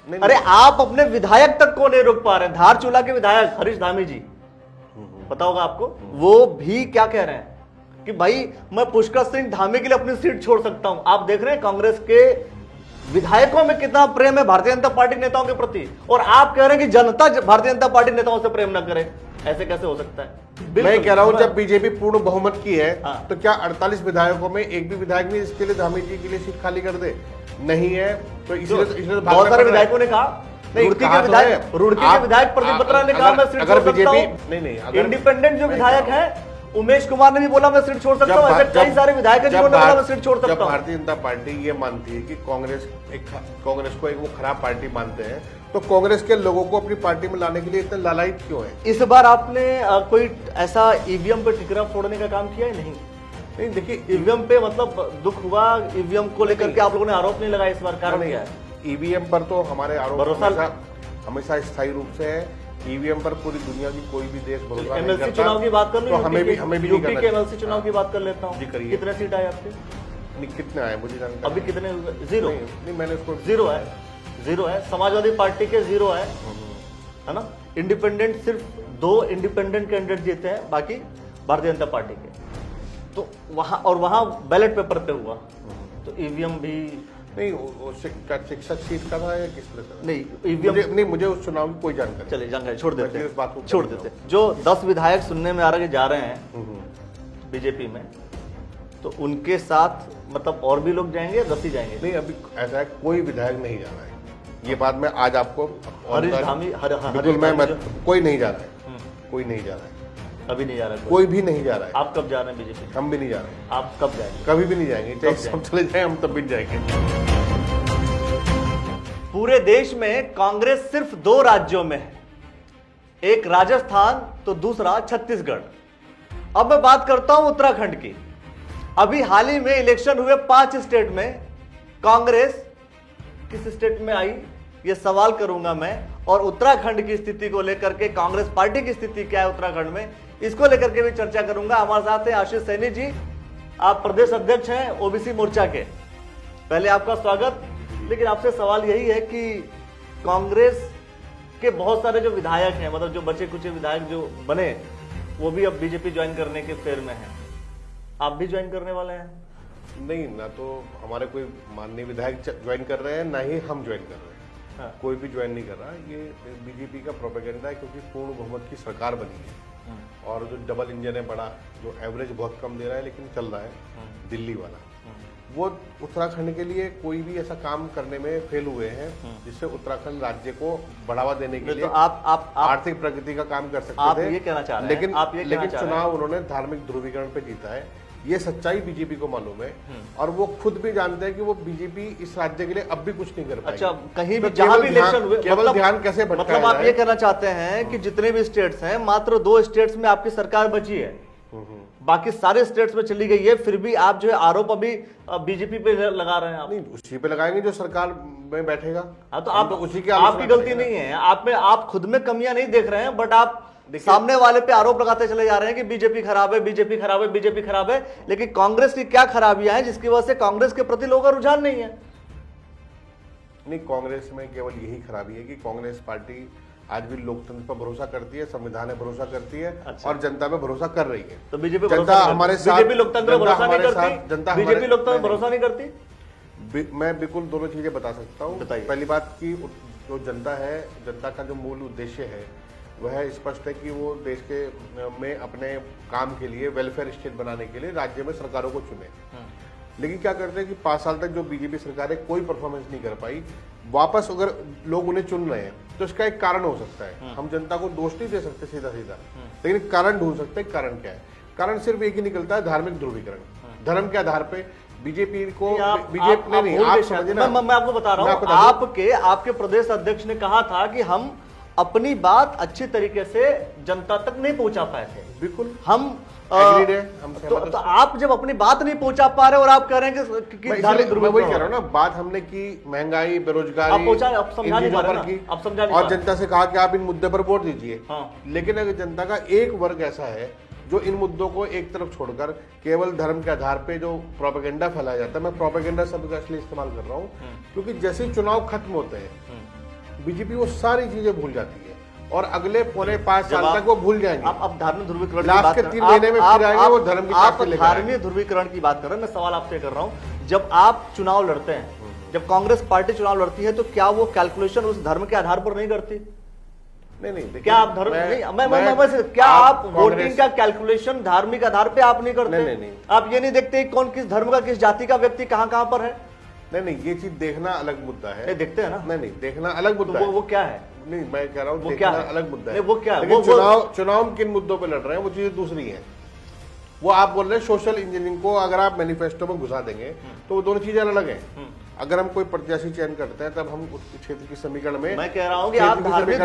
अरे आप अपने विधायक तक को नहीं रोक पा रहे हैं। धारचूला के विधायक हरीश धामी जी, पता होगा आपको, वो भी क्या कह रहे हैं कि भाई मैं पुष्कर सिंह धामी के लिए अपनी सीट छोड़ सकता हूं। आप देख रहे हैं कांग्रेस के विधायकों में कितना प्रेम है भारतीय जनता पार्टी नेताओं के प्रति, और आप कह रहे हैं कि जनता भारतीय जनता पार्टी नेताओं से प्रेम न करे। ऐसे कैसे हो सकता है? मैं कह रहा हूं जब बीजेपी पूर्ण बहुमत की है हाँ। तो क्या 48 विधायकों में एक भी विधायक नहीं इसके लिए धामी जी के लिए सीट खाली कर दे? नहीं है तो इसलिए बहुत सारे विधायकों ने कहा, रुड़की के विधायक प्रदीप बत्रा ने कहा मैं सीट छोड़ सकता हूं। नहीं, इंडिपेंडेंट जो विधायक है उमेश कुमार ने भी बोला मैं सीट छोड़ सकता हूं। ऐसे कई सारे विधायक हैं जिन्होंने बोला मैं सीट छोड़ सकता हूं। भारतीय जनता पार्टी ये मानती है कि कांग्रेस को एक वो खराब पार्टी मानते हैं, तो कांग्रेस के लोगों को अपनी पार्टी में लाने के लिए इतने लालायित क्यों है? इस बार आपने कोई ऐसा ईवीएम पे ठिकरा फोड़ने का काम किया है? नहीं, देखिए ईवीएम पे मतलब दुख हुआ, ईवीएम को लेकर के आप लोगों ने आरोप नहीं लगाया इस बार, कारण क्या है? ईवीएम पर तो हमारे आरोप भरोसा हमेशा स्थायी रूप से है। ईवीएम पर पूरी दुनिया की कोई भी देश भरोसा नहीं एमएलसी करता। चुनाव की बात कर लो, तो हमें भी यूपी के एमएलसी चुनाव की बात कर लेता हूँ। जी करिए। कितने सीट आए आपके? कितने आए मुझे जानकारी अभी कितने? जीरो। नहीं मैंने उसको जीरो है। समाजवादी पार्टी के जीरो है ना। इंडिपेंडेंट सिर्फ 2 इंडिपेंडेंट कैंडिडेट जीते हैं, बाकी भारतीय जनता पार्टी के। तो वहां बैलेट पेपर पे हुआ, तो ईवीएम भी नहीं, वो शिक्षक सीट का था या किस तरह का? नहीं, ईवीएम नहीं, मुझे उस चुनाव की कोई जानकारी। चलिए जानकारी छोड़ देते इस बात को छोड़ देते। जो 10 विधायक सुनने में आ रहा है जा रहे हैं बीजेपी में, तो उनके साथ मतलब और भी लोग जाएंगे या 10 ही जाएंगे? नहीं, अभी ऐसा है कोई विधायक नहीं जा रहा है। ये बात मैं आज आपको हरीश धामी बिल्कुल कोई नहीं जा रहा है, कोई नहीं जा रहा है, अभी नहीं जा रहा है कोई भी नहीं जा रहा है। आप कब जा रहे हैं बीजेपी? हम भी नहीं जा रहे हैं। आप कब जाएंगे? कभी भी नहीं जाएंगे, चाहे सब चले जाए हम तब भी जाएंगे। पूरे देश में कांग्रेस सिर्फ 2 राज्यों में है, एक राजस्थान तो दूसरा छत्तीसगढ़। अब मैं बात करता हूं उत्तराखंड की। अभी हाल ही में इलेक्शन हुए 5 स्टेट में, कांग्रेस किस स्टेट में आई ये सवाल करूंगा मैं, और उत्तराखंड की स्थिति को लेकर के कांग्रेस पार्टी की स्थिति क्या है उत्तराखंड में, इसको लेकर के भी चर्चा करूंगा। हमारे साथ हैं आशीष सैनी जी, आप प्रदेश अध्यक्ष हैं ओबीसी मोर्चा के। पहले आपका स्वागत। लेकिन आपसे सवाल यही है कि कांग्रेस के बहुत सारे जो विधायक हैं, मतलब जो बचे कुछ विधायक जो बने, वो भी अब बीजेपी ज्वाइन करने के फेर में है। आप भी ज्वाइन करने वाले हैं? नहीं, ना तो हमारे कोई माननीय विधायक ज्वाइन कर रहे हैं, ना ही हम ज्वाइन कर रहे हैं। हाँ। कोई भी ज्वाइन नहीं कर रहा। ये बीजेपी का प्रोपेगेंडा है, क्योंकि पूर्ण बहुमत की सरकार बनी है और जो डबल इंजन है बड़ा, जो एवरेज बहुत कम दे रहा है लेकिन चल रहा है, दिल्ली वाला, वो उत्तराखंड के लिए कोई भी ऐसा काम करने में फेल हुए हैं जिससे उत्तराखंड राज्य को बढ़ावा देने के लिए तो आप आर्थिक प्रगति का काम कर सकते आप थे। ये कहना चाह रहे हैं, लेकिन चुनाव उन्होंने धार्मिक ध्रुवीकरण पे जीता है। ये सच्चाई बीजेपी को मालूम है और वो खुद भी जानते हैं कि वो बीजेपी इस राज्य के लिए अब भी कुछ नहीं कर पाएगी। अच्छा, कहीं भी जहां भी इलेक्शन हुए केवल ध्यान कैसे भटकाया मतलब आप ये कहना चाहते हैं कि जितने भी स्टेट्स हैं, मात्र 2 स्टेट्स में आपकी सरकार बची है, बाकी सारे स्टेट्स में चली गई है, फिर भी आप जो है आरोप अभी बीजेपी पे लगा रहे हैं। आप नहीं, उसी पे लगाएंगे जो सरकार में बैठेगा। हाँ, तो आप उसी की आपकी गलती नहीं है, आप खुद में कमियां नहीं देख रहे हैं, बट आप सामने वाले पे आरोप लगाते चले जा रहे हैं कि बीजेपी खराब है, बीजेपी खराब है, बीजेपी खराब है। लेकिन कांग्रेस की क्या खराबियां हैं जिसकी वजह से कांग्रेस के प्रति लोगों का रुझान नहीं है? नहीं, कांग्रेस में केवल यही खराबी है कि कांग्रेस पार्टी आज भी लोकतंत्र पर भरोसा करती है, संविधान पर भरोसा करती है। अच्छा। और जनता पे भरोसा कर रही है। तो बीजेपी जनता हमारे साथ, बीजेपी लोकतंत्र पर भरोसा नहीं करती, जनता बीजेपी लोकतंत्र पर भरोसा नहीं करती। मैं बिल्कुल दोनों चीजें बता सकता हूँ। पहली बात की जो जनता है, जनता का जो मूल उद्देश्य है वह स्पष्ट है कि वो देश के में अपने काम के लिए, वेलफेयर स्टेट बनाने के लिए राज्य में सरकारों को चुने। लेकिन क्या करते हैं कि 5 साल तक जो बीजेपी सरकार है कोई परफॉर्मेंस नहीं कर पाई। वापस अगर लोग उन्हें चुन रहे हैं तो इसका एक कारण हो सकता है। हम जनता को दोष नहीं दे सकते सीधा सीधा, लेकिन कारण ढूंढ सकते हैं। कारण क्या है? कारण सिर्फ एक ही निकलता है, धार्मिक ध्रुवीकरण। धर्म के आधार पे बीजेपी को मैं आपको बता रहा हूँ, आपके प्रदेश अध्यक्ष ने कहा था कि हम अपनी बात अच्छी तरीके से जनता तक नहीं पहुंचा पाए थे। बिल्कुल हम तो आप जब अपनी बात नहीं पहुंचा पा रहे और आप कह रहे हैं कि मैं वही कह रहा हूं ना, बात हमने की महंगाई, बेरोजगारी, और जनता से कहा कि आप इन मुद्दे पर वोट दीजिए। लेकिन अगर जनता का एक वर्ग ऐसा है जो इन मुद्दों को एक तरफ छोड़कर केवल धर्म के आधार पे जो प्रोपेगेंडा फैलाया जाता है, मैं प्रोपेगेंडा शब्द का इसलिए इस्तेमाल कर रहा हूँ क्योंकि जैसे ही चुनाव खत्म होते हैं बीजेपी वो सारी चीजें भूल जाती है और अगले पौने 5 साल तक वो भूल जाएंगे। आप धार्मिक ध्रुवीकरण की लास्ट बात के कर 3 महीने में फिर आएंगे वो धर्म की आप ताकत लेकर धार्मिक ध्रुवीकरण की बात कर रहे हैं। मैं सवाल आपसे कर रहा हूं, जब आप चुनाव लड़ते हैं, जब कांग्रेस पार्टी चुनाव लड़ती है, तो क्या वो कैलकुलेशन उस धर्म के आधार पर नहीं करती? नहीं, क्या आप धर्म क्या आप वोटिंग का कैलकुलेशन धार्मिक आधार पे आप नहीं करते? नहीं। आप ये नहीं देखते कौन किस धर्म का, किस जाति का व्यक्ति कहां पर है? नहीं, ये चीज देखना अलग मुद्दा है। नहीं देखते हैं ना? नहीं, देखना अलग मुद्दा है। वो क्या है? नहीं, मैं कह रहा हूँ वो देखना क्या है? अलग मुद्दा है। वो क्या है? लेकिन चुनाव हम किन मुद्दों पे लड़ रहे हैं वो चीजें दूसरी है। वो आप बोल रहे हैं सोशल इंजीनियरिंग को अगर आप मैनिफेस्टो में घुसा देंगे तो वो दोनों चीजें अलग हैं। अगर हम कोई प्रत्याशी चयन करते हैं तब हम उस क्षेत्र की समीकरण में, मैं कह रहा हूं कि आप धार्मिक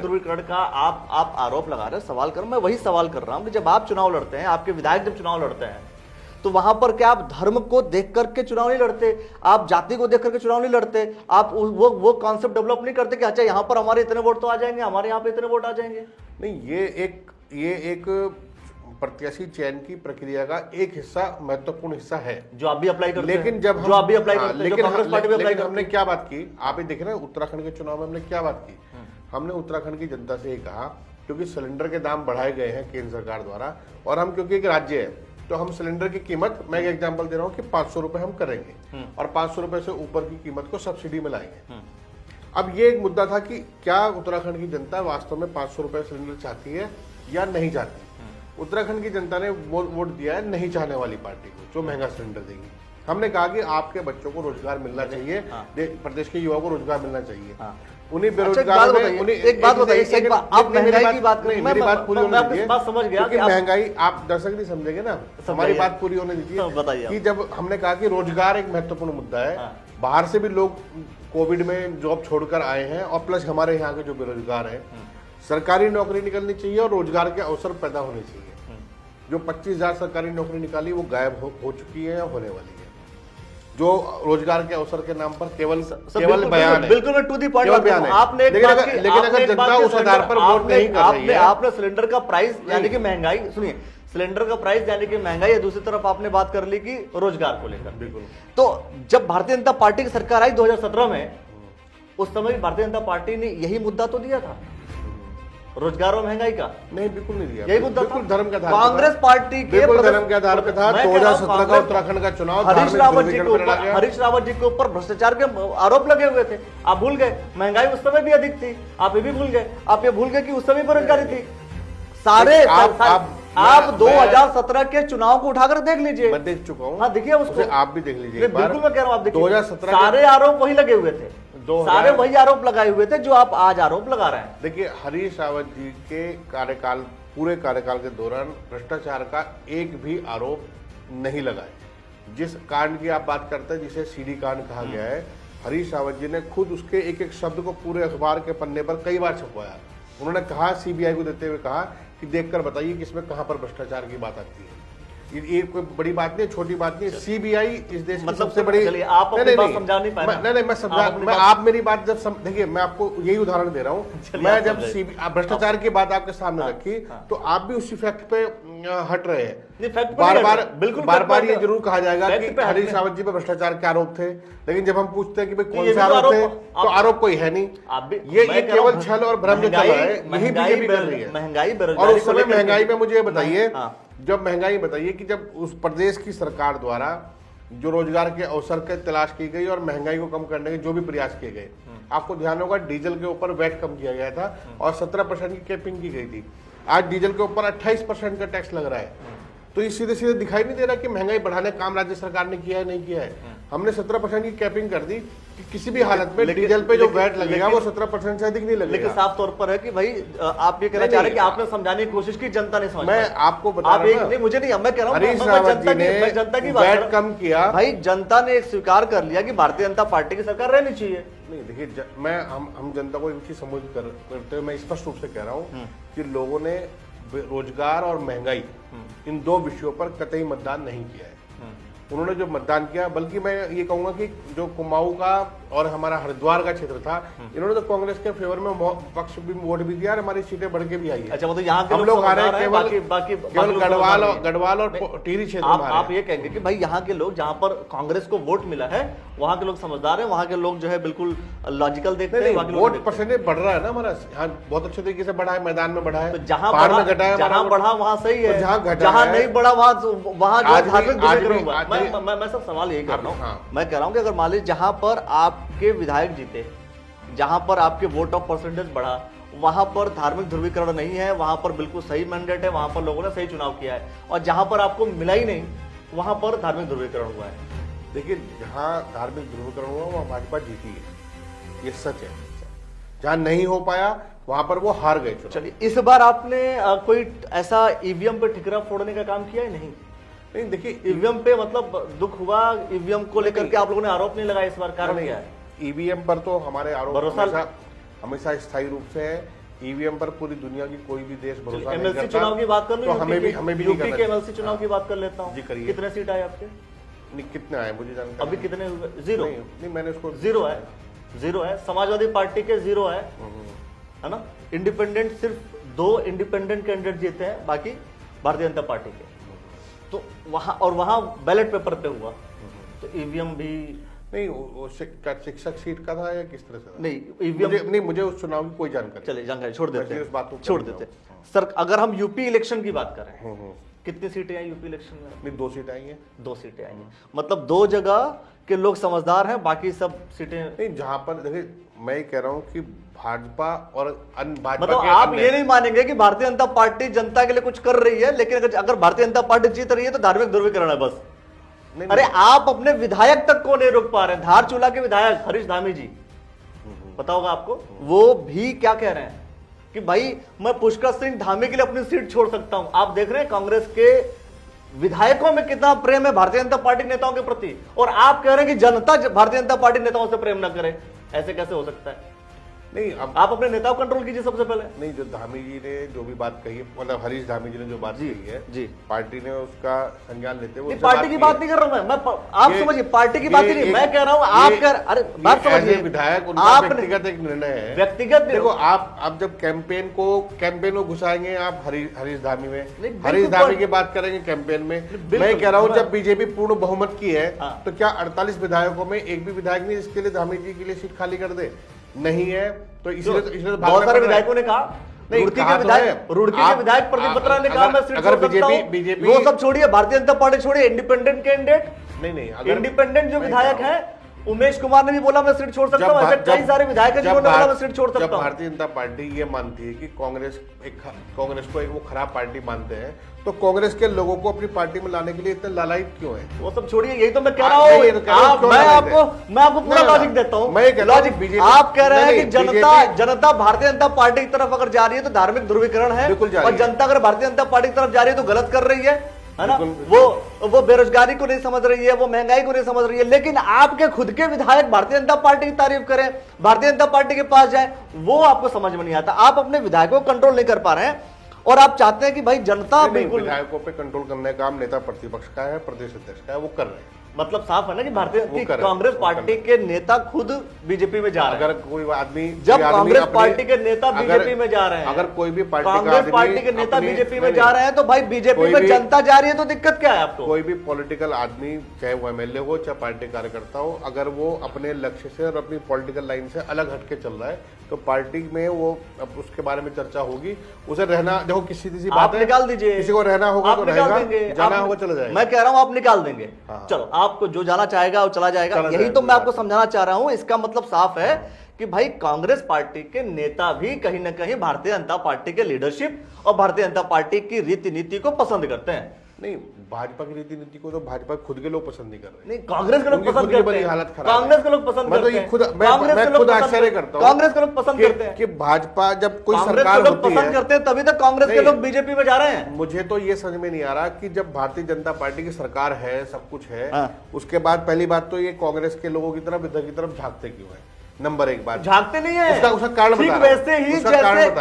ध्रुवीकरण का आप आरोप लगा रहे हैं, सवाल कर, मैं वही सवाल कर रहा हूं कि जब आप चुनाव लड़ते हैं, आपके विधायक जब चुनाव लड़ते हैं, तो वहां पर क्या आप धर्म को देख करके चुनाव नहीं लड़ते, आप जाति को देख करके चुनाव नहीं लड़ते, आप वो कॉन्सेप्ट डेवलप नहीं करते कि अच्छा यहां पर हमारे इतने वोट तो आ जाएंगे, हमारे यहां पे इतने वोट आ जाएंगे? नहीं, ये एक प्रत्याशी चयन की प्रक्रिया का एक हिस्सा, महत्वपूर्ण हिस्सा है जो आप भी अप्लाई करते हैं। लेकिन जब जो आप भी अप्लाई करते हैं, जो कांग्रेस पार्टी भी अप्लाई करती है। हमने क्या बात की, आप ये देख रहे हैं उत्तराखंड के चुनाव में हमने क्या बात की, हमने उत्तराखंड की जनता से ये कहा क्योंकि सिलेंडर के दाम बढ़ाए गए हैं केंद्र सरकार द्वारा और हम क्योंकि एक राज्य है तो हम सिलेंडर की कीमत, मैं एक एग्जांपल दे रहा हूँ कि 500 रुपए हम करेंगे और 500 रुपए से ऊपर की कीमत को सब्सिडी में लाएंगे। अब ये एक मुद्दा था कि क्या उत्तराखंड की जनता वास्तव में 500 रुपए सिलेंडर चाहती है या नहीं चाहती। उत्तराखंड की जनता ने वोट दिया है नहीं चाहने वाली पार्टी को जो महंगा सिलेंडर देगी। हमने कहा कि आपके बच्चों को रोजगार मिलना चाहिए, प्रदेश के युवाओं को रोजगार मिलना चाहिए, उन्हीं बेरोजगार एक बात बताइए, आप महंगाई की बात करें, मेरी बात पूरी होने दीजिए, बात समझ गया कि महंगाई, आप दर्शक नहीं समझेंगे ना, हमारी बात पूरी होने दीजिए। बताइए कि जब हमने कहा कि रोजगार एक महत्वपूर्ण मुद्दा है, बाहर से भी लोग कोविड में जॉब छोड़कर आए हैं और प्लस हमारे यहाँ के जो बेरोजगार हैं, सरकारी नौकरी निकलनी चाहिए और रोजगार के अवसर पैदा होने चाहिए। जो 25,000 सरकारी नौकरी निकाली वो गायब हो चुकी है या होने वाली है। जो रोजगार के अवसर के नाम पर केवल बयान है, बिल्कुल टू दी पॉइंट बयान है। आपने लेकिन अगर जनता उस आधार पर वोट नहीं कर रही है, आपने सिलेंडर का प्राइस यानी कि महंगाई, सुनिए, सिलेंडर का प्राइस यानी कि महंगाई है, दूसरी तरफ आपने बात कर ली कि रोजगार को लेकर। बिल्कुल। तो जब भारतीय जनता पार्टी की सरकार आई 2017 में, उस समय भारतीय जनता पार्टी ने यही मुद्दा तो दिया था, रोजगार और महंगाई का। नहीं, बिल्कुल नहीं दिया, यही मुद्दा बिल्कुल धर्म के आधार पर, कांग्रेस पार्टी के धर्म के आधार पर था। 2017 का उत्तराखंड का चुनाव हरीश रावत जी के ऊपर भ्रष्टाचार के आरोप लगे हुए थे, आप भूल गए। महंगाई उस समय भी अधिक थी, आप ये भी भूल गए। आप ये भूल गए कि उस समय बेरोजगारी थी। सारे आप 2017 के चुनाव को उठाकर देख लीजिए। मैं देख चुका हूँ। हाँ, देखिए उसको, आप भी देख लीजिए। बिल्कुल मैं कह रहा हूँ, आप देखिए 2017 सारे आरोप वही लगे हुए थे, सारे वही आरोप लगाए हुए थे जो आप आज आरोप लगा रहे हैं। देखिए, हरीश रावत जी के कार्यकाल, पूरे कार्यकाल के दौरान भ्रष्टाचार का एक भी आरोप नहीं लगाए। जिस कांड की आप बात करते हैं, जिसे सीडी कांड कहा गया है, हरीश रावत जी ने खुद उसके एक एक शब्द को पूरे अखबार के पन्ने पर कई बार छपवाया। उन्होंने कहा, सीबीआई को देते हुए कहा कि देखकर बताइए कि इसमें कहां पर भ्रष्टाचार की बात आती है। ये कोई बड़ी बात नहीं, छोटी बात नहीं। सीबीआई इस देश की सबसे बड़ी, आप अपनी बात समझा नहीं पाए। नहीं, मैं समझा, मैं आप मेरी बात जब देखिए, मैं आपको यही उदाहरण दे रहा हूँ। मैं जब भ्रष्टाचार की बात आपके सामने रखी तो आप भी उसी फैक्ट पे हट रहे हैं। बार बार ये जरूर कहा जाएगा कि हरीश रावत जी पे भ्रष्टाचार के आरोप थे, लेकिन जब हम पूछते हैं कि भाई कौन से आरोप थे, तो आरोप कोई है नहीं। ये केवल छल और भ्रम जो चल रहा है, यही बीजेपी कर रही है। महंगाई, और उस समय महंगाई में मुझे बताइए, जब महंगाई बताइए कि जब उस प्रदेश की सरकार द्वारा जो रोजगार के अवसर की तलाश की गई और महंगाई को कम करने के जो भी प्रयास किए गए, आपको ध्यान होगा डीजल के ऊपर वैट कम किया गया था और 17% की कैपिंग की गई थी। आज डीजल के ऊपर 28% का टैक्स लग रहा है। तो ये सीधे सीधे दिखाई नहीं दे रहा कि महंगाई बढ़ाने का काम राज्य सरकार ने किया है, नहीं किया है। हमने 17% की कैपिंग कर दी कि किसी भी हालत में डीजल पे जो वैट लगेगा वो 17% से अधिक नहीं लगेगा। लेकिन साफ तौर पर है कि भाई आप ये कहना चाह रहे हैं कि आपने समझाने की कोशिश की, जनता ने समझ। मैं आपको बता रहा हूं, नहीं, मुझे नहीं, मैं कह रहा हूं जनता की वैट कम किया। भाई जनता ने एक स्वीकार कर लिया कि भारतीय जनता पार्टी की सरकार रहनी चाहिए। नहीं, देखिए, मैं हम जनता को एक चीज संबोधित करते हुए मैं स्पष्ट रूप से कह रहा हूँ कि लोगों ने रोजगार और महंगाई इन दो विषयों पर कतई मतदान नहीं किया है। उन्होंने जो मतदान किया, बल्कि मैं ये कहूंगा कि जो कुमाऊं का और हमारा हरिद्वार का क्षेत्र था, इन्होंने तो कांग्रेस के फेवर में पक्ष भी वोट भी दिया और हमारी सीटें बढ़ के भी आई है। अच्छा, मतलब यहाँ के हम लोग आ रहे हैं केवल गढ़वाल और टिहरी क्षेत्र में। आप ये कहेंगे कि भाई यहाँ के लोग जहाँ पर कांग्रेस को वोट मिला है वहाँ के लोग समझदार हैं, वहाँ के लोग जो है बिल्कुल लॉजिकल देखते हैं, वोट परसेंटेज बढ़ रहा है ना हमारा, यहाँ बहुत अच्छे तरीके से बढ़ा है, मैदान में बढ़ा है, तो जहाँ घटा है, जहाँ बढ़ा वहाँ सही है, जहाँ नहीं बढ़ा वहाँ मैं सब सवाल यही कर रहा हूँ। मैं कह रहा हूँ कि अगर मान लीजिए जहाँ पर आपके विधायक जीते, जहाँ पर आपके वोट ऑफ परसेंटेज बढ़ा, वहां पर धार्मिक ध्रुवीकरण नहीं है, वहां पर बिल्कुल सही मैंडेट है, वहां पर लोगों ने सही चुनाव किया है, और जहां पर आपको मिला ही नहीं वहां पर धार्मिक ध्रुवीकरण हुआ है। देखिए, जहां धार्मिक ध्रुवीकरण हुआ वहां भाजपा जीती है, ये सच है। जहां नहीं हो पाया वहां पर वो हार गए। चलिए, इस बार आपने कोई ऐसा ईवीएम पे ठिकरा फोड़ने का काम किया है? नहीं, देखिए ईवीएम पे मतलब दुख हुआ, ईवीएम को लेकर के आप लोगों ने आरोप नहीं लगाया, इस बार कारण क्या है? ईवीएम पर तो हमारे आरोप हमेशा स्थायी रूप से है। ईवीएम पर पूरी दुनिया की कोई भी देश भरोसा नहीं करता। एमएलसी चुनाव की बात कर लो, तो हमें भी यूपी के एमएलसी चुनाव की बात कर लेता हूँ। जी करिए। कितने सीट आए आपके? नहीं, कितने आए मुझे जानकारी अभी कितने हुए? जीरो? नहीं, मैंने उसको जीरो है। समाजवादी पार्टी के जीरो है ना। इंडिपेंडेंट सिर्फ 2 इंडिपेंडेंट कैंडिडेट जीते हैं, बाकी भारतीय जनता पार्टी के। तो वहां बैलेट पेपर पे हुआ, तो ईवीएम भी नहीं, वो शिक्षक सीट का था या किस तरह से? नहीं, ईवीएम मुझे उस चुनाव की कोई जानकारी। चलिए, जानकारी छोड़ देते सर। अगर हम यूपी इलेक्शन की बात करें, कितनी सीटें आई यूपी इलेक्शन में? नहीं, 2 सीटें आई हैं। 2 सीटें आई हैं, मतलब 2 जगह के लोग समझदार हैं, बाकी सब सीटें नहीं। जहां पर देखिए, मैं कह रहा हूं कि भाजपा और भाजपा मतलब आप ये नहीं मानेंगे कि भारतीय जनता पार्टी जनता के लिए कुछ कर रही है, लेकिन अगर भारतीय जनता पार्टी जीत रही है तो धार्मिक ध्रुवीकरण है बस। अरे आप अपने विधायक तक को नहीं रोक पा रहे हैं। धारचूला के विधायक हरीश धामी जी, पता होगा आपको, वो भी क्या कह रहे हैं कि भाई मैं पुष्कर सिंह धामी के लिए अपनी सीट छोड़ सकता हूं। आप देख रहे हैं कांग्रेस के विधायकों में कितना प्रेम है भारतीय जनता पार्टी नेताओं के प्रति, और आप कह रहे हैं कि जनता भारतीय जनता पार्टी नेताओं से प्रेम न करे। ऐसे कैसे हो सकता है? नहीं, अब आप अपने नेताओं को कंट्रोल कीजिए सबसे पहले। नहीं, जो धामी जी ने जो भी बात कही है, मतलब हरीश धामी जी ने जो बात कही है जी, पार्टी ने उसका संज्ञान लेते हुए पार्टी की बात नहीं कर रहा मैं आप समझिए, पार्टी की बात नहीं, मैं कह रहा हूँ आप कर, अरे बात समझिए, विधायक उनका व्यक्तिगत एक निर्णय है, व्यक्तिगत। देखो, आप जब कैंपेन को घुसाएंगे आप हरीश धामी में, हरीश धामी की बात करेंगे कैंपेन में। मैं कह रहा हूँ जब बीजेपी पूर्ण बहुमत की है तो क्या 48 विधायकों में एक भी विधायक नहीं जिसके लिए धामी जी के लिए सीट खाली कर दे? नहीं है, तो इसलिए बहुत सारे विधायकों ने कहा, रुड़की के विधायक प्रदीप बत्रा ने कहा मैं सीट छोड़ सकता हूं। वो सब छोड़िए, भारतीय जनता पार्टी छोड़िए, इंडिपेंडेंट कैंडिडेट, नहीं, इंडिपेंडेंट जो विधायक है, उमेश कुमार ने भी बोला मैं सीट छोड़ सकता हूं। ऐसे कई सारे विधायक हैं जिन्होंने बोला मैं सीट छोड़ सकता हूं। जब भारतीय जनता पार्टी ये मानती है कि कांग्रेस को एक वो खराब पार्टी मानते हैं, तो कांग्रेस के लोगों को अपनी पार्टी में लाने के लिए इतने लालायित क्यों है? वो सब छोड़िए, यही तो मैं कह रहा हूँ। मैं आपको पूरा लॉजिक देता हूँ। लॉजिक आप कह रहे हैं कि जनता भारतीय जनता पार्टी की तरफ अगर जा रही है तो धार्मिक ध्रुवीकरण है, और जनता अगर भारतीय जनता पार्टी की तरफ जा रही है तो गलत कर रही है ना। वो बेरोजगारी को नहीं समझ रही है, वो महंगाई को नहीं समझ रही है। लेकिन आपके खुद के विधायक भारतीय जनता पार्टी की तारीफ करें, भारतीय जनता पार्टी के पास जाए, वो आपको समझ में नहीं आता। आप अपने विधायकों को कंट्रोल नहीं कर पा रहे हैं, और आप चाहते हैं कि भाई जनता बिल्कुल। विधायकों पे कंट्रोल करने का काम नेता प्रतिपक्ष का है, प्रदेश अध्यक्ष का है, वो कर रहे हैं। मतलब साफ है ना कि भारतीय कांग्रेस पार्टी के नेता खुद बीजेपी में जा रहे हैं। अगर कोई आदमी, जब कांग्रेस पार्टी के नेता बीजेपी में जा रहे हैं, अगर कोई भी कांग्रेस पार्टी के नेता बीजेपी में जा रहे हैं, तो भाई बीजेपी में जनता जा रही है, तो दिक्कत क्या है आपको? कोई भी पॉलिटिकल आदमी, चाहे वो एमएलए हो चाहे पार्टी कार्यकर्ता हो, अगर वो अपने लक्ष्य से और अपनी पॉलिटिकल लाइन से अलग हटके चल रहा है तो पार्टी में वो अब उसके बारे में चर्चा होगी। उसे रहना, देखो किसी बात निकाल दीजिए, किसी को रहना होगा तो रहेगा, जाना होगा चला जाएगा। मैं कह रहा हूं आप निकाल देंगे, चलो आपको जो जाना चाहेगा वो चला जाएगा। यही तो मैं आपको समझाना चाह रहा हूं। इसका मतलब साफ है कि भाई कांग्रेस पार्टी के नेता भी कहीं ना कहीं भारतीय जनता पार्टी के लीडरशिप और भारतीय जनता पार्टी की रीति नीति को पसंद करते हैं। नहीं, भाजपा की रीति नीति को तो भाजपा खुद के लोग पसंद नहीं कर रहे। नहीं, कांग्रेस के लोग पसंद करते हैं। हालत खराब, कांग्रेस के लोग पसंद करते हैं। मैं खुद आश्चर्य करता हूं, कांग्रेस के लोग पसंद करते हैं कि भाजपा जब कोई सरकार होती है, पसंद करते हैं, तभी तक कांग्रेस के लोग बीजेपी में जा रहे हैं। मुझे तो ये समझ में नहीं आ रहा कि जब भारतीय जनता पार्टी की सरकार है, सब कुछ है, उसके बाद पहली बात तो ये कांग्रेस के लोगों की तरफ इधर की तरफ झांकते क्यों है? नंबर एक बात, झांकते नहीं है। उसका कारण बता रहा हूं। वैसे ही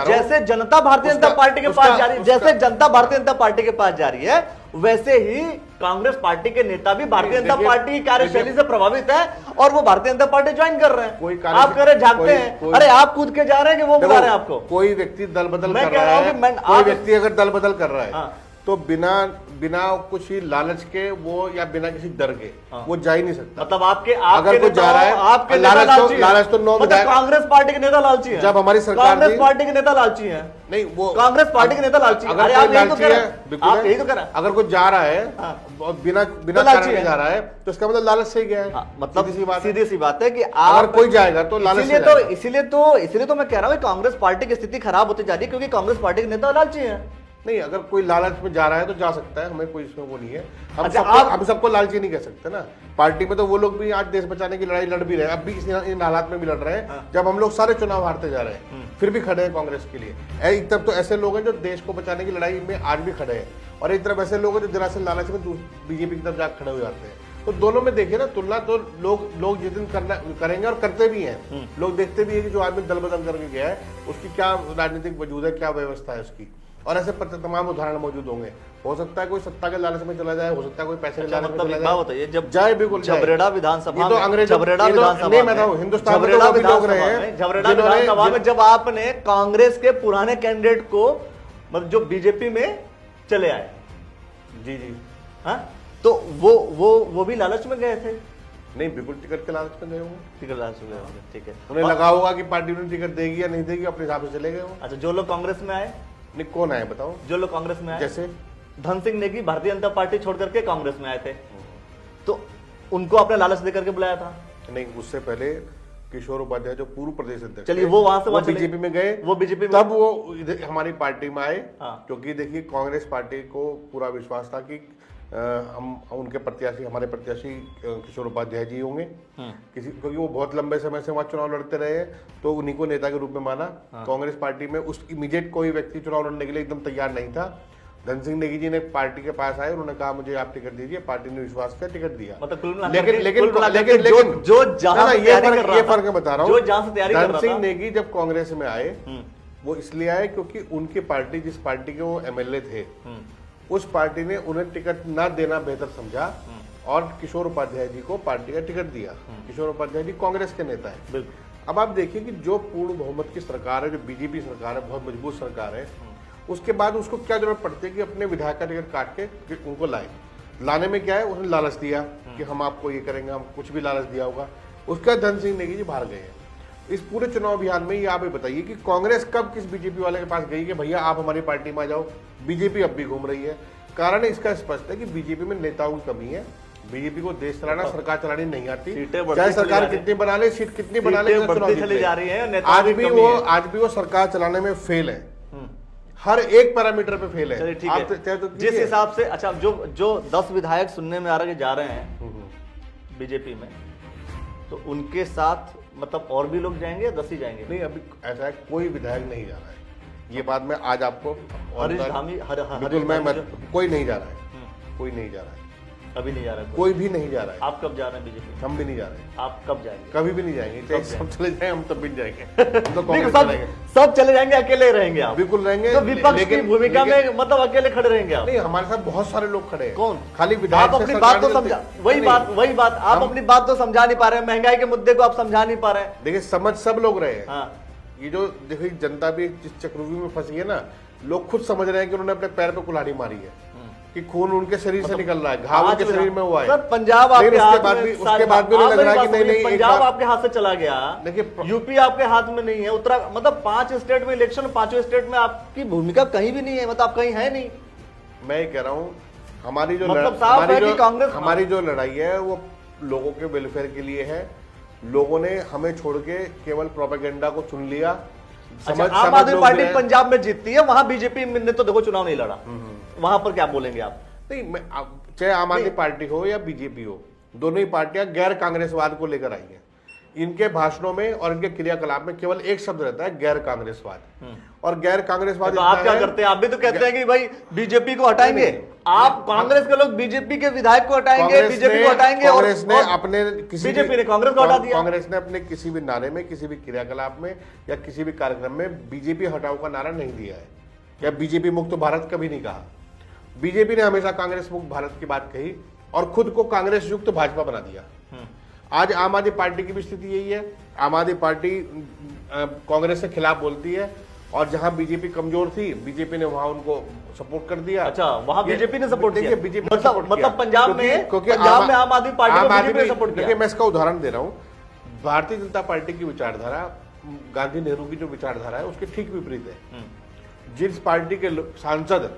जैसे जनता भारतीय जनता पार्टी के पास जा रही है, जैसे जनता भारतीय जनता पार्टी के पास जा रही है, वैसे ही कांग्रेस पार्टी के नेता भी भारतीय जनता देखिए- पार्टी की कार्यशैली से प्रभावित है और वो भारतीय जनता पार्टी ज्वाइन कर रहे कोई हैं। कार्य- आप कह रहे झांकते कोई- हैं, कोई- अरे आप कूद के जा रहे हैं कि वो बुला रहे हैं आपको? कोई व्यक्ति दल बदल मैं कर कह रहा रहा हूं है, कि मैं- कोई आप- व्यक्ति अगर दल बदल कर रहा है हाँ। तो बिना बिना कुछ ही लालच के वो या बिना किसी डर के वो जा ही नहीं सकता। मतलब आपके अगर कोई जा रहा है, आपके नेता लालच तो- लालची हैं। लालच तो नौ मतलब विधायक- कांग्रेस पार्टी के नेता लालची हैं। जब हमारी सरकार कांग्रेस थी- पार्टी के नेता लालची हैं। नहीं, वो कांग्रेस पार्टी के नेता लालची हैं। अगर अरे कोई आप यही तो लालची कह रहे है, हैं। बिल्कुल आप है। यही तो कह रहे हैं। अगर कोई जा रहा है हाँ। और बिना तो लालची कारण के है। जा रहा है तो इसका मतलब लालच से ही गया है। हाँ, मतलब सीधी सीधी सी बात है कि अगर आप कोई जाएगा तो लालच से जाएगा। इसीलिए तो मैं कह रहा हूं कांग्रेस पार्टी की स्थिति खराब होती जा रही है क्योंकि कांग्रेस पार्टी के नेता लालची हैं। नहीं, अगर कोई लालच में जा रहा है तो जा सकता है, हमें कोई इसमें वो नहीं है। अच्छा, आप- हम सबको लालची नहीं कह सकते ना। पार्टी में तो वो लोग भी आज देश बचाने की लड़ाई लड़ भी रहे हैं, अब भी इन हालात में भी लड़ रहे हैं जब हम लोग सारे चुनाव हारते जा रहे हैं, फिर भी खड़े हैं कांग्रेस के लिए। एक तरफ तो ऐसे लोग हैं जो देश को बचाने की लड़ाई में आज भी खड़े हैं और एक तरफ ऐसे लोग हैं जो जरा से लालच में बीजेपी की तरफ जाकर खड़े हो जाते हैं। तो दोनों में देखिए ना तुलना, तो लोग जिस दिन करेंगे और करते भी हैं, लोग देखते भी है कि जो आदमी दल बदल करके गया है उसकी क्या राजनीतिक वजूद है, क्या व्यवस्था है उसकी। और ऐसे तमाम उदाहरण मौजूद होंगे। हो सकता है कोई सत्ता के लालच में चला जाए, हो सकता है कोई पैसे के लालच में चला जाए। बताइए, जब जाए बिल्कुल जाए। झबरेड़ा विधानसभा तो में- अंग्रेज झबरेड़ा विधानसभा नहीं, में- मैं बताऊं, हिंदुस्तान में तो झबरेड़ा वो भी लोग रहे विधानसभा हैं में- झबरेड़ा जिन्होंने- विधानसभा में जब आपने कांग्रेस के पुराने कैंडिडेट को मतलब जो बीजेपी में चले आए, जी जी, हाँ, तो वो भी लालच में गए थे। नहीं, बिल्कुल टिकट के लालच में गए होंगे। टिकट लालच में गए होंगे, ठीक है। उन्हें लगा होगा कि पार्टी उन्हें टिकट देगी या नहीं देगी, अपने हिसाब से चले गए हो। अच्छा, जो लोग कांग्रेस में आए, नहीं, कौन आए बताओ? जो लोग कांग्रेस में आए, जैसे धन सिंह नेगी भारतीय जनता पार्टी छोड़ करके कांग्रेस में आए थे, तो उनको आपने लालच दे करके बुलाया था। नहीं, उससे पहले किशोर उपाध्याय जो पूर्व प्रदेश अध्यक्ष चलिए, थे, वो वहां से वहां चले। बीजेपी में गए, वो बीजेपी में, तब वो इधर हमारी पार्टी में आए। हाँ। क्योंकि देखिए कांग्रेस पार्टी को पूरा विश्वास था कि हम उनके प्रत्याशी, हमारे प्रत्याशी किशोर उपाध्याय जी होंगे। क्योंकि वो बहुत लंबे समय से वहां चुनाव लड़ते रहे हैं, तो उन्हीं को नेता के रूप में माना। कांग्रेस पार्टी में उस इमीडिएट कोई व्यक्ति चुनाव लड़ने के लिए एकदम तैयार नहीं था। धन सिंह नेगी जी ने पार्टी के पास आए, उन्होंने कहा मुझे आप टिकट दीजिए, पार्टी ने विश्वास किया, टिकट दिया। मतलब कुल मिलाकर लेकिन के- लेकिन कुल मिलाकर लेकिन के लेकिन जो जहां से तैयारी कर रहा ये था, फर्क मैं बता रहा जो हूँ। जहां से तैयारी कर धन रहा सिंह था, नेगी जब कांग्रेस में आए, वो इसलिए आए क्योंकि उनकी पार्टी, जिस पार्टी के वो एमएलए थे, उस पार्टी ने उन्हें टिकट ना देना बेहतर समझा और किशोर उपाध्याय जी को पार्टी का टिकट दिया। किशोर उपाध्याय जी कांग्रेस के नेता है। बिल्कुल। अब आप देखिए कि जो पूर्ण बहुमत की सरकार है, जो बीजेपी सरकार है, बहुत मजबूत सरकार है, उसके बाद उसको क्या जरूरत पड़ती है कि अपने विधायक का टिकट काट के उनको लाए। लाने में क्या है, उसने लालच दिया कि हम आपको ये करेंगे, हम कुछ भी लालच दिया होगा। उसका धन सिंह नेगी जी बाहर गए हैं। इस पूरे चुनाव अभियान में ये आप बताइए कि कांग्रेस कब किस बीजेपी वाले के पास गई कि भैया आप हमारी पार्टी में आ जाओ। बीजेपी अब भी घूम रही है। कारण इसका स्पष्ट है कि बीजेपी में नेताओं की कमी है। बीजेपी को देश चलाना, सरकार चलानी नहीं आती। चाहे सरकार कितनी बना ले, सीट कितनी बना ले, चली जा रही है। आज भी वो सरकार चलाने में फेल है, हर एक पैरामीटर पे फेल है। ठीक है, तो जिस हिसाब से, अच्छा, जो 10 विधायक सुनने में जा रहे हैं बीजेपी में, तो उनके साथ मतलब और भी लोग जाएंगे या 10 ही जाएंगे? नहीं, अभी ऐसा है, कोई विधायक नहीं जा रहा है। ये बात मैं आज आपको हरीश धामी, बिल्कुल मैं कोई नहीं जा रहा है, कोई नहीं जा रहा है, अभी नहीं जा रहा है, कोई भी नहीं जा रहा है। आप कब जा रहे हैं बीजेपी? हम भी नहीं जा रहे हैं। आप कब जाएंगे? कभी भी नहीं जाएंगे, चाहे सब चले जाए, हम तब भी नहीं जाएंगे। हम तो कांग्रेस चलेंगे। सब चले जाएंगे, अकेले रहेंगे आप? बिल्कुल रहेंगे। तो विपक्ष की भूमिका में मतलब अकेले खड़े रहेंगे आप? नहीं, हमारे साथ बहुत सारे लोग खड़े हैं। कौन? खाली विधायक आप अपनी बात तो समझा, वही बात आप अपनी बात तो समझा नहीं पा रहे हैं। महंगाई के मुद्दे को आप समझा नहीं पा रहे हैं। देखिए, समझ सब लोग रहे हैं। हाँ। ये जो देखिए जनता भी जिस चक्रव्यूह में फंसी है ना, लोग खुद समझ रहे हैं कि उन्होंने अपने पैर पे कुल्हाड़ी मारी है, कि खून उनके शरीर से निकल रहा है, घाव उनके शरीर में हुआ है। सर, पंजाब आपके हाथ में, उसके बाद भी उन्हें लग रहा है कि नहीं, पंजाब आपके हाथ से चला गया। देखिए, यूपी आपके हाथ में नहीं है। मतलब 5 स्टेट में इलेक्शन, 5 स्टेट में आपकी भूमिका कहीं भी नहीं है, मतलब आप कहीं है नहीं। मैं ये कह रहा हूँ, हमारी जो मतलब साफ है कि कांग्रेस, हमारी जो लड़ाई है वो लोगों के वेलफेयर के लिए है। लोगों ने हमें छोड़ के केवल प्रोपेगेंडा को चुन लिया। अच्छा, आम आदमी पार्टी पंजाब में जीतती है, वहां बीजेपी ने तो देखो चुनाव नहीं लड़ा, वहां पर क्या बोलेंगे आप? नहीं, मैं चाहे आम आदमी पार्टी हो या बीजेपी हो, दोनों ही पार्टियां गैर कांग्रेसवाद को लेकर आई हैं। इनके भाषणों में और इनके क्रियाकलाप में केवल एक शब्द रहता है, गैर कांग्रेसवाद। और गैर कांग्रेसवाद, तो आप क्या करते हैं? आप भी तो कहते हैं कि भाई बीजेपी को हटाएंगे। आप कांग्रेस के लोग बीजेपी के विधायक को हटाएंगे, बीजेपी को हटाएंगे। कांग्रेस ने अपने बीजेपी ने कांग्रेस को हटा दिया। कांग्रेस ने अपने किसी भी नारे में, किसी भी क्रियाकलाप में या किसी भी कार्यक्रम में बीजेपी हटाओ का नारा नहीं दिया है, या बीजेपी मुक्त भारत कभी नहीं कहा। बीजेपी ने हमेशा कांग्रेस मुक्त भारत की बात कही और खुद को कांग्रेस युक्त भाजपा बना दिया। आज आम आदमी पार्टी की भी स्थिति यही है। आम आदमी पार्टी कांग्रेस के खिलाफ बोलती है और जहां बीजेपी कमजोर थी, बीजेपी ने वहां उनको सपोर्ट कर दिया। अच्छा, वहां बीजेपी ने सपोर्ट किया। बीजेपी मतलब पंजाब में आम आदमी पार्टी को बीजेपी ने सपोर्ट किया। देखिए, मैं इसका उदाहरण दे रहा हूं। भारतीय जनता पार्टी की विचारधारा गांधी नेहरू की जो विचारधारा है उसके ठीक विपरीत है। जिस पार्टी के सांसद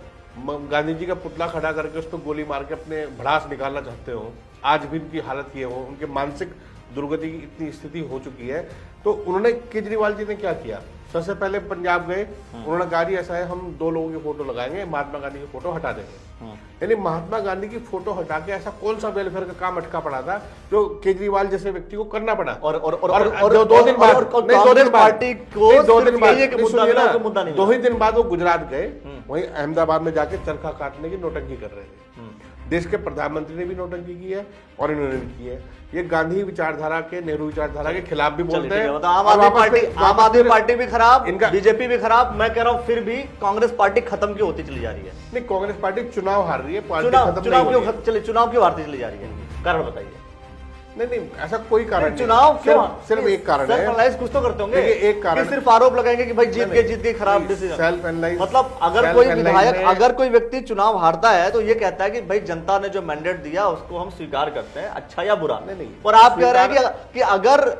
गांधी जी का पुतला खड़ा करके उस पर गोली मार के अपने भड़ास निकालना चाहते हो, आज भी उनकी हालत ये हो, उनके मानसिक दुर्गति की इतनी स्थिति हो चुकी है, तो उन्होंने, केजरीवाल जी ने क्या किया, सबसे पहले पंजाब गए, उन्होंने कहा जी ऐसा है, हम 2 लोगों की फोटो लगाएंगे, महात्मा गांधी की फोटो हटा देंगे। यानी महात्मा गांधी की फोटो हटा के ऐसा कौन सा वेलफेयर का काम अटका पड़ा था जो केजरीवाल जैसे व्यक्ति को करना पड़ा। और 2 दिन बाद, पार्टी को 2 दिन बाद, 2 ही दिन बाद वो गुजरात गए, वहीं अहमदाबाद में जाके चरखा काटने की नौटंकी कर रहे थे। देश के प्रधानमंत्री ने भी नौटंकी की है और इन्होंने भी की है। ये गांधी विचारधारा के, नेहरू विचारधारा के खिलाफ भी बोलते हैं। आम आदमी पार्टी भी खराब, बीजेपी भी खराब। मैं कह रहा हूं फिर भी कांग्रेस पार्टी खत्म क्यों होती चली जा रही है? नहीं, कांग्रेस पार्टी चुनाव हार रही है, चुनाव क्यों हारती चली जा रही है? कारण बताइए। नहीं, ऐसा कोई कारण नहीं। चुनाव सिर्फ एक कारण है। एनालाइज कुछ तो करते होंगे। एक कारण सिर्फ आरोप लगाएंगे कि भाई जीत गए खराब डिसीजन। सेल्फ एनालाइज, मतलब अगर कोई विधायक, अगर कोई व्यक्ति चुनाव हारता है तो ये कहता है कि भाई जनता ने जो मैंडेट दिया उसको हम स्वीकार करते हैं, अच्छा या बुरा। नहीं, और आप कह रहे हैं कि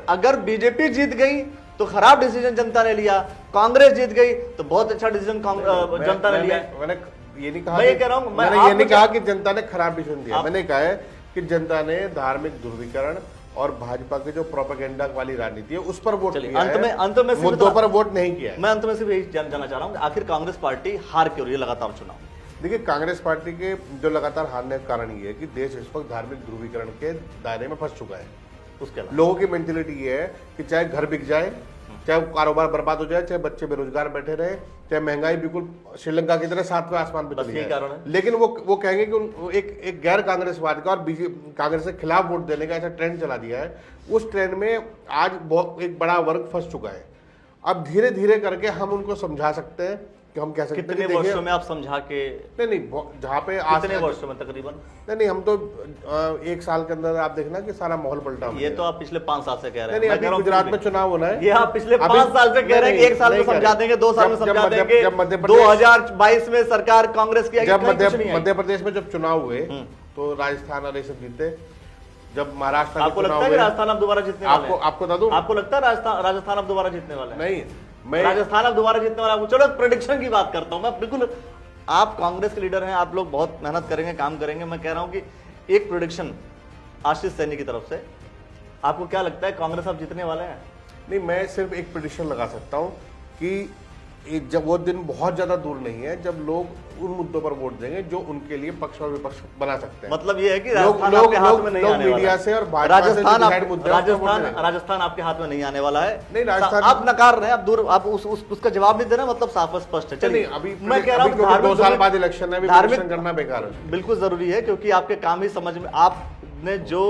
अगर बीजेपी जीत गई तो खराब डिसीजन जनता ने लिया, कांग्रेस जीत गई तो बहुत अच्छा डिसीजन जनता ने लिया। मैंने ये नहीं कहा, मैं ये कह रहा हूं, मैंने ये नहीं कहा कि जनता ने खराब डिसीजन दिया। मैंने कहा है कि जनता ने धार्मिक ध्रुवीकरण और भाजपा की जो प्रोपेगेंडा वाली राजनीति है उस पर वोट किया है, अंत में मुद्दों पर वोट नहीं किया है। मैं अंत में सिर्फ यही जानना चाह रहा हूं, आखिर कांग्रेस पार्टी हार क्यों रही है लगातार चुनाव? देखिए, कांग्रेस पार्टी के जो लगातार हारने का कारण ये है कि देश इस वक्त धार्मिक ध्रुवीकरण के दायरे में फंस चुका है। उसके अलावा लोगों की मेंटेलिटी ये है कि चाहे घर बिक जाए, चाहे कारोबार बर्बाद हो जाए, चाहे बच्चे बेरोजगार बैठे रहे, चाहे महंगाई बिल्कुल श्रीलंका की तरह 7वें आसमान पे चली जाए, लेकिन वो कहेंगे कि एक गैर कांग्रेसवाद का और बीजेपी कांग्रेस के खिलाफ वोट देने का ऐसा ट्रेंड चला दिया है। उस ट्रेंड में आज एक बड़ा वर्ग फंस चुका है। अब धीरे धीरे करके हम उनको समझा सकते हैं कि हम कह सकते हैं। कितने वर्षों में आप समझा के? नहीं, जहाँ पे कितने वर्षों में तकरीबन? नहीं, हम तो 1 साल के अंदर आप देखना कि सारा माहौल पलटा। ये तो आप पिछले 5 साल से कह रहे हैं। नहीं, अभी गुजरात में चुनाव होना है। ये आप पिछले 5 साल से कह रहे हैं कि 1 साल में समझा देंगे, 2 साल में समझा देंगे। 2022 में सरकार कांग्रेस की, जब मध्य प्रदेश में जब चुनाव हुए तो राजस्थान और ये सब जीते। जब महाराष्ट्र, आपको लगता है कि राजस्थान अब दोबारा जीतने वाले हैं? आपको बता दूं, आपको लगता है राजस्थान अब दोबारा जीतने वाला है? नहीं, राजस्थान अब दोबारा जीतने वाला है। चलो प्रेडिक्शन की बात करता हूं मैं। बिल्कुल, आप कांग्रेस के लीडर हैं, आप लोग बहुत मेहनत करेंगे, काम करेंगे। मैं कह रहा हूं कि एक प्रेडिक्शन आशीष सैनी की तरफ से, आपको क्या लगता है कांग्रेस अब जीतने वाले हैं? नहीं, मैं सिर्फ एक प्रेडिक्शन लगा सकता हूं कि जब वो दिन बहुत ज्यादा दूर नहीं है जब लोग उन मुद्दों पर वोट देंगे जो उनके लिए पक्ष और विपक्ष बना सकते हैं। मतलब ये है कि राजस्थान आपके हाथ में नहीं आने वाला है। मीडिया से और राजस्थान आपके हाथ में नहीं आने वाला है। नहीं, राजस्थान आप नकार रहे हैं, आप दूर, आप उसका जवाब नहीं देना, मतलब साफ स्पष्ट है। चलिए, अभी मैं कह रहा हूँ 2 साल बाद इलेक्शन है, धार्मिक करना बेकार है। बिल्कुल जरूरी है, क्योंकि आपके काम ही समझ में, आपने जो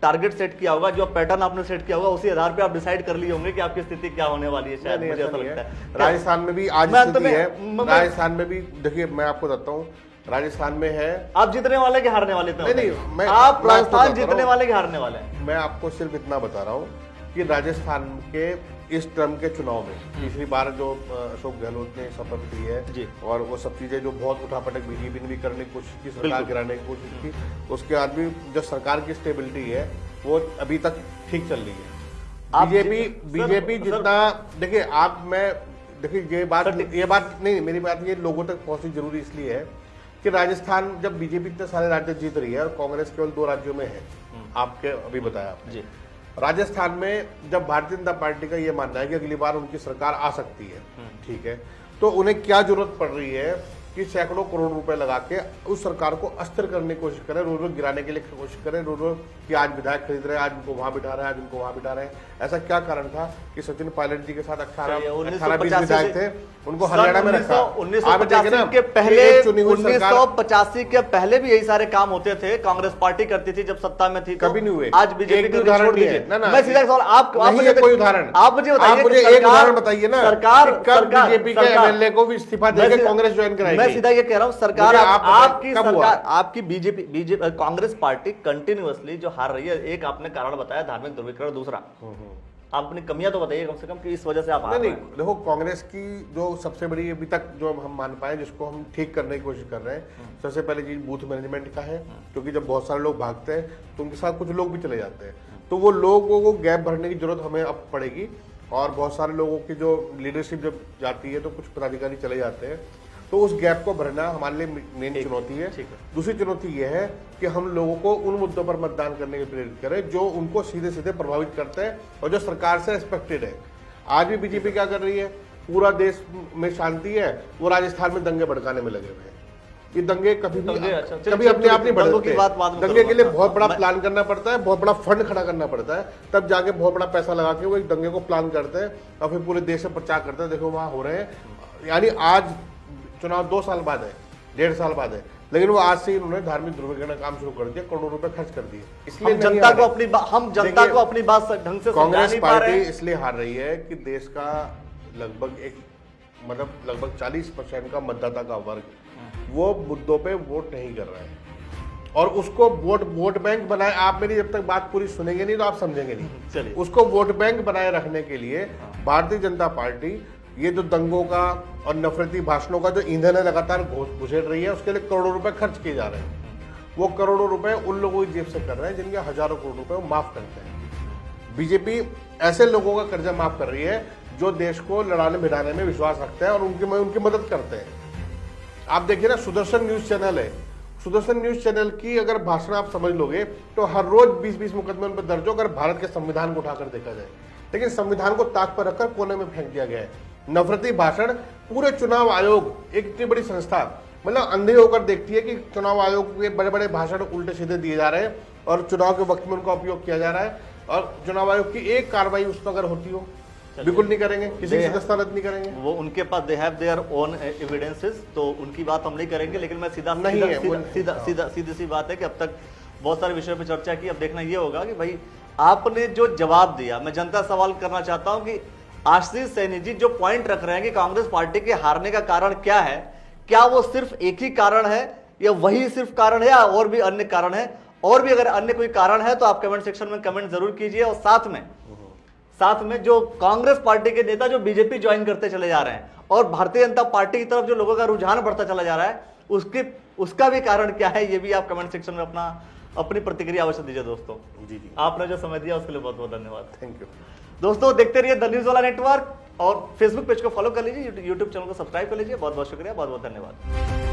टारगेट सेट किया होगा, जो पैटर्न आपने सेट किया होगा, उसी आधार पे आप डिसाइड कर लिए होंगे कि आपकी स्थिति क्या होने वाली है। शायद मुझे ऐसा लगता है राजस्थान में भी आज स्थिति है। राजस्थान में भी देखिए, मैं आपको बताता हूँ, राजस्थान में है। आप जीतने वाले के हारने वाले? नहीं, आप राजस्थान जीतने वाले के हारने वाले हैं? मैं आपको सिर्फ इतना बता रहा हूँ कि राजस्थान के इस टर्म के चुनाव में तीसरी बार जो अशोक गहलोत ने शपथ ली है और वो सब चीजें जो बहुत उठापटक बीजेपी ने भी करने की कोशिश की, सरकार गिराने की कोशिश की, उसके बाद भी जो सरकार की स्टेबिलिटी है वो अभी तक ठीक चल रही है। बीजेपी जितना, देखिए देखिए ये बात नहीं, मेरी बात ये लोगों तक पहुंचनी जरूरी इसलिए है कि राजस्थान, जब बीजेपी इतने सारे राज्य जीत रही है और कांग्रेस केवल 2 राज्यों में है, आपके अभी बताया आपने, राजस्थान में जब भारतीय जनता पार्टी का ये मानना है कि अगली बार उनकी सरकार आ सकती है, ठीक है, तो उन्हें क्या जरूरत पड़ रही है कि सैकड़ों करोड़ रुपए लगा के उस सरकार को अस्थिर करने की कोशिश करें, रोज रोज गिराने के लिए कोशिश करें, रोज रोज कि आज विधायक खरीद रहे हैं, आज उनको वहां बिठा रहे हैं, आज उनको वहां बिठा रहे हैं। ऐसा क्या कारण था कि सचिन पायलट जी के साथ 18-20 विधायक थे, उनको हरियाणा में रखा? 1985 के पहले भी यही सारे काम होते थे, कांग्रेस पार्टी करती थी जब सत्ता में थी, कभी नहीं हुए। आज बीजेपी का उदाहरण नहीं है। मैं सीधा सवाल, आप कोई उदाहरण, आप मुझे बताइए, एक उदाहरण बताइए ना, सरकार बीजेपी के एमएलए को भी इस्तीफा देकर कांग्रेस ज्वाइन कराएगी। मैं सीधा ये कह रहा हूं, सरकार मुझे आप बताएं, आपकी कब हुआ? सरकार, आपकी बीजेपी कांग्रेस पार्टी कंटिन्यूअसली जो हार रही है, एक आपने कारण बताया धार्मिक ध्रुवीकरण, दूसरा आप अपनी कमियां तो बताइए कम से कम कि इस वजह से आप हार नहीं रहे हैं। देखो, कांग्रेस की जो सबसे बड़ी अभी तक जो हम मान पाए, जिसको हम ठीक करने की कोशिश कर रहे हैं, सबसे पहले चीज बूथ मैनेजमेंट का है। क्योंकि जब बहुत सारे लोग भागते हैं तो उनके साथ कुछ लोग भी चले जाते हैं, तो वो लोगों को गैप भरने की जरूरत हमें अब पड़ेगी। और बहुत सारे लोगों की जो लीडरशिप जब जाती है तो कुछ पदाधिकारी चले जाते हैं, तो उस गैप को भरना हमारे लिए मेन चुनौती है। दूसरी चुनौती यह है कि हम लोगों को उन मुद्दों पर मतदान करने के लिए प्रेरित करें जो उनको सीधे सीधे प्रभावित करते हैं और जो सरकार से एक्सपेक्टेड है। आज भी बीजेपी क्या कर रही है, पूरा देश में शांति है, वो राजस्थान में दंगे भड़काने में लगे हुए हैं। ये दंगे कभी अपने आप नहीं बढ़ते, दंगे के लिए बहुत बड़ा प्लान करना पड़ता है, बहुत बड़ा फंड खड़ा करना पड़ता है, तब जाके बहुत बड़ा पैसा लगा के वो एक दंगे को प्लान करते हैं और फिर पूरे देश में प्रचार करते हैं, देखो वहां हो रहे हैं। यानी आज चुनाव 2 साल बाद है, 1.5 साल बाद है, लेकिन वो आज से ही उन्होंने धार्मिक ध्रुवीकरण का काम शुरू कर दिया, करोड़ों रुपए खर्च कर दिए। इसलिए हम जनता को अपनी बात ढंग से कांग्रेस पार्टी इसलिए हार रही है कि देश का लगभग 40% का मतदाता का वर्ग वो मुद्दों पे वोट नहीं कर रहा है और उसको वोट बैंक बनाए। आप मेरी जब तक बात पूरी सुनेंगे नहीं तो आप समझेंगे नहीं। उसको वोट बैंक बनाए रखने के लिए भारतीय जनता पार्टी ये जो दंगों का और नफरती भाषणों का जो ईंधन है लगातार घुसेड़ रही है, उसके लिए करोड़ों रुपए खर्च किए जा रहे हैं। वो करोड़ों रुपए उन लोगों की जेब से कर रहे हैं जिनके हजारों करोड़ रुपए वो माफ करते हैं। बीजेपी ऐसे लोगों का कर्जा माफ कर रही है जो देश को लड़ाने भिड़ाने में विश्वास रखते हैं और उनकी मदद करते हैं। आप देखिए ना, सुदर्शन न्यूज चैनल है, सुदर्शन न्यूज चैनल की अगर भाषण आप समझ लोगे तो हर रोज 20-20 मुकदमे उन पर दर्ज हो, अगर भारत के संविधान को उठाकर देखा जाए। लेकिन संविधान को ताक पर रखकर कोने में फेंक दिया गया है। नफरती भाषण, पूरे चुनाव आयोग एक इतनी बड़ी संस्था मतलब अंधे होकर देखती है कि चुनाव आयोग के बड़े बड़े भाषण उल्टे सीधे दिए जा रहे हैं और चुनाव के वक्त में उनका उपयोग किया जा रहा है, और चुनाव आयोग की एक कार्रवाई उस पर अगर होती हो बिल्कुल नहीं करेंगे, किसी की सदस्यता रद्द नहीं करेंगे। वो उनके पास they have their own evidences, तो उनकी बात हम नहीं करेंगे। लेकिन मैं सीधी सी बात है कि अब तक बहुत सारे विषयों पर चर्चा की, अब देखना ये होगा कि भाई आपने जो जवाब दिया। मैं जनता सवाल करना चाहता हूं कि आशीष सैनी जी जो पॉइंट रख रहे हैं कि कांग्रेस पार्टी के हारने का कारण क्या है, क्या वो सिर्फ एक ही कारण है या वही सिर्फ कारण है या और भी अन्य कारण है? और भी अगर अन्य कोई कारण है तो आप कमेंट सेक्शन में कमेंट जरूर कीजिए। और साथ में जो कांग्रेस पार्टी के नेता जो बीजेपी ज्वाइन करते चले जा रहे हैं और भारतीय जनता पार्टी की तरफ जो लोगों का रुझान बढ़ता चला जा रहा है, उसका भी कारण क्या है, ये भी आप कमेंट सेक्शन में अपनी प्रतिक्रिया अवश्य दीजिए। दोस्तों जी आपने जो समय दिया उसके लिए बहुत बहुत धन्यवाद। थैंक यू दोस्तों, देखते रहिए द न्यूज वाला नेटवर्क और फेसबुक पेज को फॉलो कर लीजिए, यूट्यूब चैनल को सब्सक्राइब कर लीजिए। बहुत बहुत शुक्रिया, बहुत बहुत धन्यवाद।